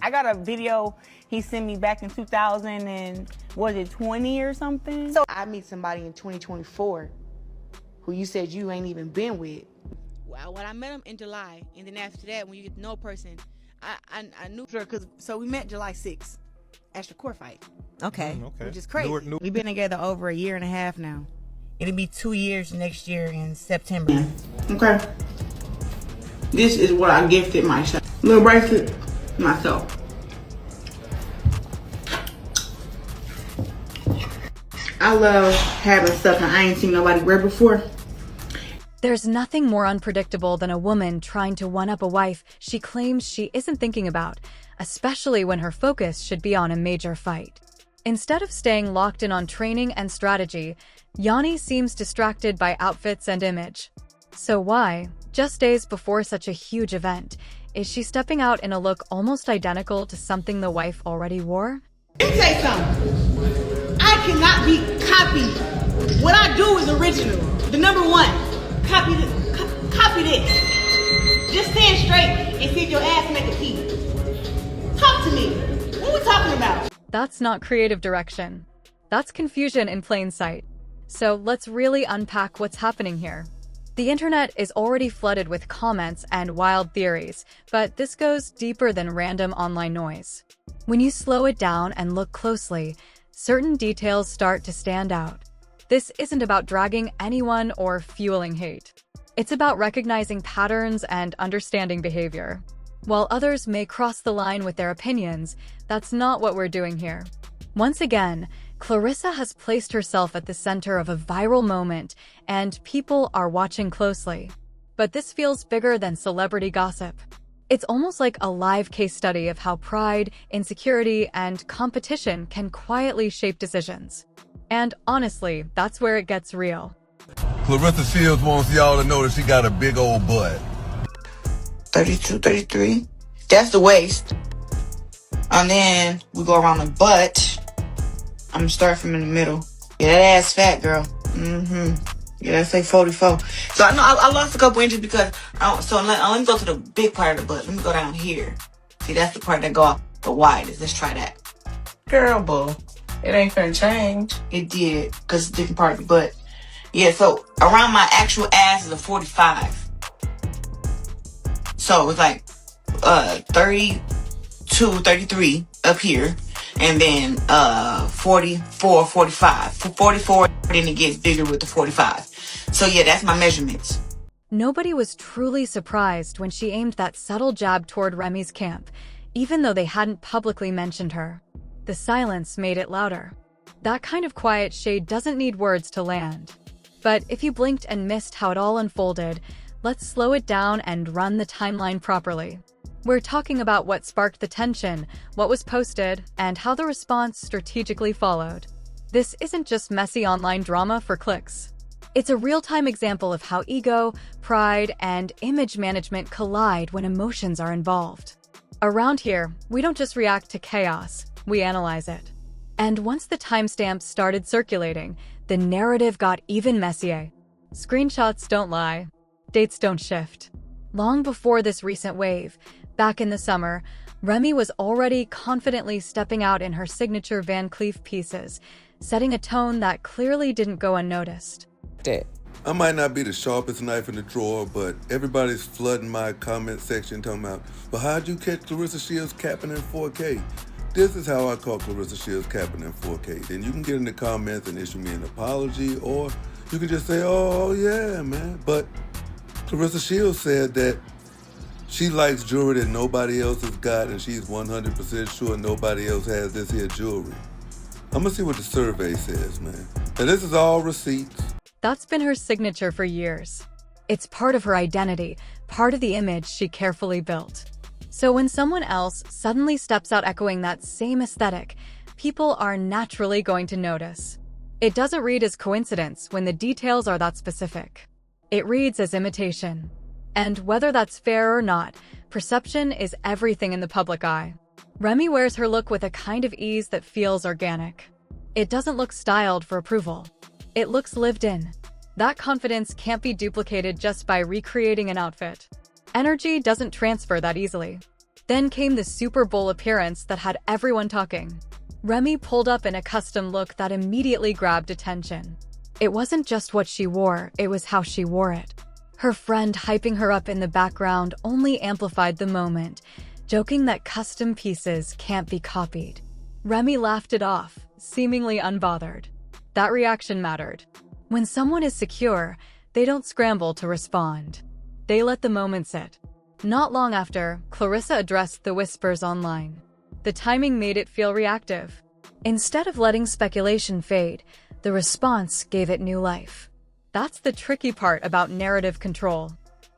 I got a video he sent me back in 2000 and was it 20 or something? So I meet somebody in 2024 who you said you ain't even been with. Well, I met him in July, and then after that, when you get to know a person, I knew her because so we met July 6th at the court fight. Okay. Okay. Which is crazy. We've been together over a year and a half now. It'll be 2 years next year in September. Okay. This is what I gifted myself. Little bracelet, myself. I love having stuff that I ain't seen nobody wear before. There's nothing more unpredictable than a woman trying to one-up a wife she claims she isn't thinking about, especially when her focus should be on a major fight. Instead of staying locked in on training and strategy, Yanni seems distracted by outfits and image. So why, just days before such a huge event, is she stepping out in a look almost identical to something the wife already wore? Let me say something. I cannot be copied. What I do is original. The number one. Copy this. Copy this. Just stand straight and see if your ass make a key. Talk to me. What we talking about? That's not creative direction. That's confusion in plain sight. So let's really unpack what's happening here. The internet is already flooded with comments and wild theories, but this goes deeper than random online noise. When you slow it down and look closely, certain details start to stand out. This isn't about dragging anyone or fueling hate. It's about recognizing patterns and understanding behavior. While others may cross the line with their opinions, that's not what we're doing here. Once again, Claressa has placed herself at the center of a viral moment, and people are watching closely. But this feels bigger than celebrity gossip. It's almost like a live case study of how pride, insecurity, and competition can quietly shape decisions. And honestly, that's where it gets real. Claressa Shields wants y'all to know that she got a big old butt. 32, 33. That's the waist. And then we go around the butt. I'm gonna start from in the middle. Yeah, that ass fat, girl. Yeah, that's like 44. So I know I lost a couple inches because, let me go to the big part of the butt. Let me go down here. See, that's the part that go off the widest. Let's try that. Girl, boo. It ain't gonna change. It did, because it's a different part of the butt. Yeah, so around my actual ass is a 45. So it's like 32, 33 up here. And then 44, 45. 44, then it gets bigger with the 45. So yeah, that's my measurements. Nobody was truly surprised when she aimed that subtle jab toward Remy's camp, even though they hadn't publicly mentioned her. The silence made it louder. That kind of quiet shade doesn't need words to land. But if you blinked and missed how it all unfolded, let's slow it down and run the timeline properly. We're talking about what sparked the tension, what was posted, and how the response strategically followed. This isn't just messy online drama for clicks. It's a real-time example of how ego, pride, and image management collide when emotions are involved. Around here, we don't just react to chaos, we analyze it. And once the timestamps started circulating, the narrative got even messier. Screenshots don't lie. Dates don't shift. Long before this recent wave, back in the summer, Remy was already confidently stepping out in her signature Van Cleef pieces, setting a tone that clearly didn't go unnoticed. I might not be the sharpest knife in the drawer, but everybody's flooding my comment section talking about, but how'd you catch Claressa Shields capping in 4K? This is how I caught Claressa Shields capping in 4K. Then you can get in the comments and issue me an apology, or you can just say, oh yeah, man. But Claressa Shields said that she likes jewelry that nobody else has got, and she's 100% sure nobody else has this here jewelry. I'm gonna see what the survey says, man. And this is all receipts. That's been her signature for years. It's part of her identity, part of the image she carefully built. So when someone else suddenly steps out echoing that same aesthetic, people are naturally going to notice. It doesn't read as coincidence when the details are that specific. It reads as imitation. And whether that's fair or not, perception is everything in the public eye. Remy wears her look with a kind of ease that feels organic. It doesn't look styled for approval. It looks lived in. That confidence can't be duplicated just by recreating an outfit. Energy doesn't transfer that easily. Then came the Super Bowl appearance that had everyone talking. Remy pulled up in a custom look that immediately grabbed attention. It wasn't just what she wore, it was how she wore it. Her friend hyping her up in the background only amplified the moment, joking that custom pieces can't be copied. Remy laughed it off, seemingly unbothered. That reaction mattered. When someone is secure, they don't scramble to respond. They let the moment sit. Not long after, Claressa addressed the whispers online. The timing made it feel reactive. Instead of letting speculation fade, the response gave it new life. That's the tricky part about narrative control.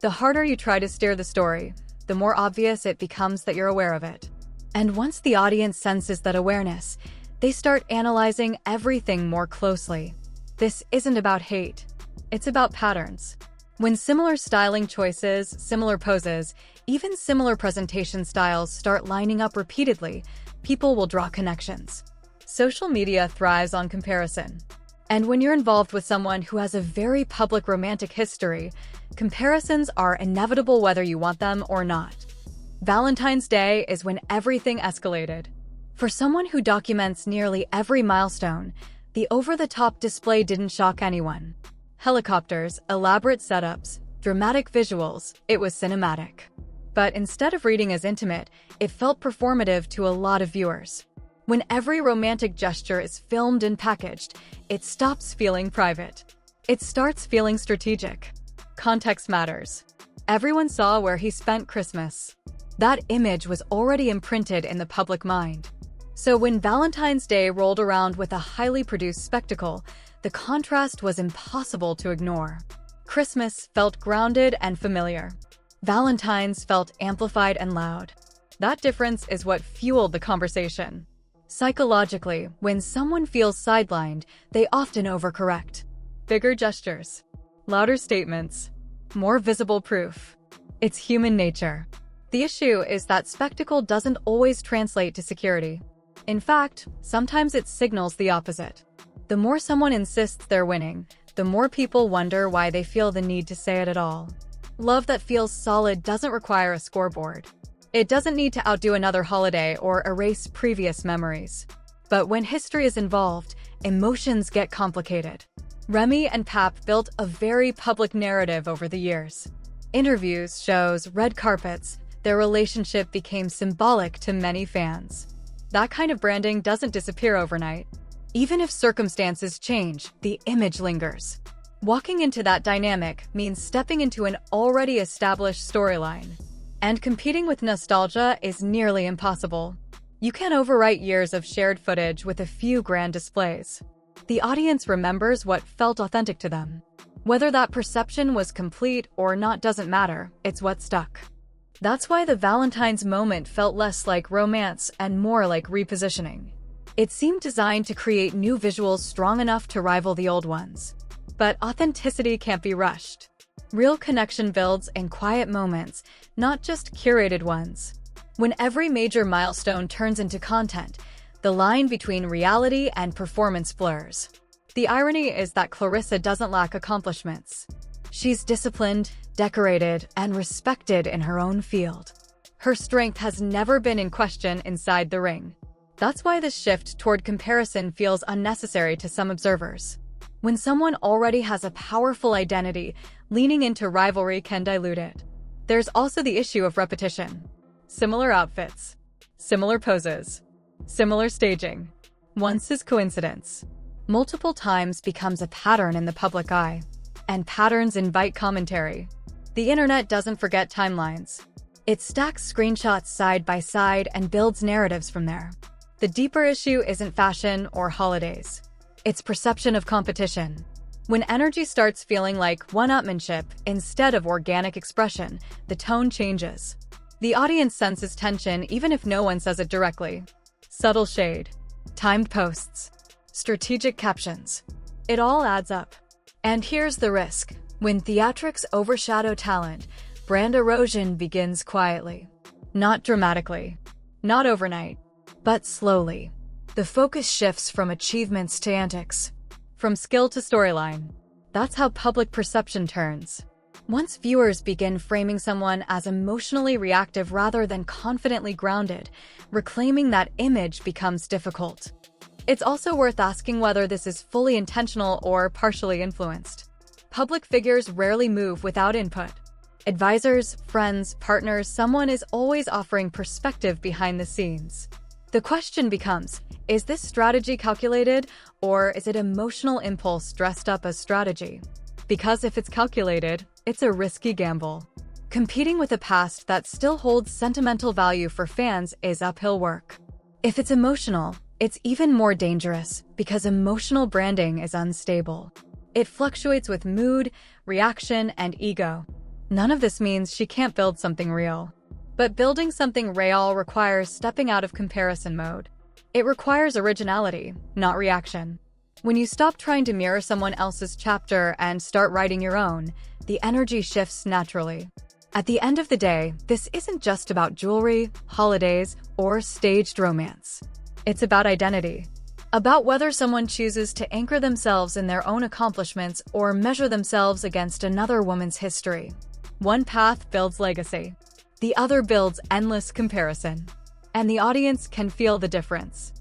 The harder you try to steer the story, the more obvious it becomes that you're aware of it. And once the audience senses that awareness, they start analyzing everything more closely. This isn't about hate. It's about patterns. When similar styling choices, similar poses, even similar presentation styles start lining up repeatedly, people will draw connections. Social media thrives on comparison. And when you're involved with someone who has a very public romantic history, comparisons are inevitable whether you want them or not. Valentine's Day is when everything escalated. For someone who documents nearly every milestone, the over-the-top display didn't shock anyone. Helicopters, elaborate setups, dramatic visuals, it was cinematic. But instead of reading as intimate, it felt performative to a lot of viewers. When every romantic gesture is filmed and packaged, it stops feeling private. It starts feeling strategic. Context matters. Everyone saw where he spent Christmas. That image was already imprinted in the public mind. So when Valentine's Day rolled around with a highly produced spectacle, the contrast was impossible to ignore. Christmas felt grounded and familiar. Valentine's felt amplified and loud. That difference is what fueled the conversation. Psychologically, when someone feels sidelined, they often overcorrect. Bigger gestures, louder statements, more visible proof. It's human nature. The issue is that spectacle doesn't always translate to security. In fact, sometimes it signals the opposite. The more someone insists they're winning, the more people wonder why they feel the need to say it at all. Love that feels solid doesn't require a scoreboard. It doesn't need to outdo another holiday or erase previous memories. But when history is involved, emotions get complicated. Remy and Pap built a very public narrative over the years. Interviews, shows, red carpets, their relationship became symbolic to many fans. That kind of branding doesn't disappear overnight. Even if circumstances change, the image lingers. Walking into that dynamic means stepping into an already established storyline. And competing with nostalgia is nearly impossible. You can't overwrite years of shared footage with a few grand displays. The audience remembers what felt authentic to them. Whether that perception was complete or not doesn't matter, it's what stuck. That's why the Valentine's moment felt less like romance and more like repositioning. It seemed designed to create new visuals strong enough to rival the old ones. But authenticity can't be rushed. Real connection builds in quiet moments, not just curated ones. When every major milestone turns into content, the line between reality and performance blurs. The irony is that Claressa doesn't lack accomplishments. She's disciplined, decorated, and respected in her own field. Her strength has never been in question inside the ring. That's why this shift toward comparison feels unnecessary to some observers. When someone already has a powerful identity, leaning into rivalry can dilute it. There's also the issue of repetition. Similar outfits, similar poses, similar staging. Once is coincidence. Multiple times becomes a pattern in the public eye. And patterns invite commentary. The internet doesn't forget timelines. It stacks screenshots side by side and builds narratives from there. The deeper issue isn't fashion or holidays. It's perception of competition. When energy starts feeling like one-upmanship instead of organic expression, the tone changes. The audience senses tension even if no one says it directly. Subtle shade, timed posts, strategic captions. It all adds up. And here's the risk. When theatrics overshadow talent, brand erosion begins quietly. Not dramatically, not overnight, but slowly. The focus shifts from achievements to antics, from skill to storyline. That's how public perception turns. Once viewers begin framing someone as emotionally reactive rather than confidently grounded, reclaiming that image becomes difficult. It's also worth asking whether this is fully intentional or partially influenced. Public figures rarely move without input. Advisors, friends, partners, someone is always offering perspective behind the scenes. The question becomes, is this strategy calculated, or is it emotional impulse dressed up as strategy? Because if it's calculated, it's a risky gamble. Competing with a past that still holds sentimental value for fans is uphill work. If it's emotional, it's even more dangerous because emotional branding is unstable. It fluctuates with mood, reaction, and ego. None of this means she can't build something real. But building something real requires stepping out of comparison mode. It requires originality, not reaction. When you stop trying to mirror someone else's chapter and start writing your own, the energy shifts naturally. At the end of the day, this isn't just about jewelry, holidays, or staged romance. It's about identity. About whether someone chooses to anchor themselves in their own accomplishments or measure themselves against another woman's history. One path builds legacy. The other builds endless comparison. And the audience can feel the difference.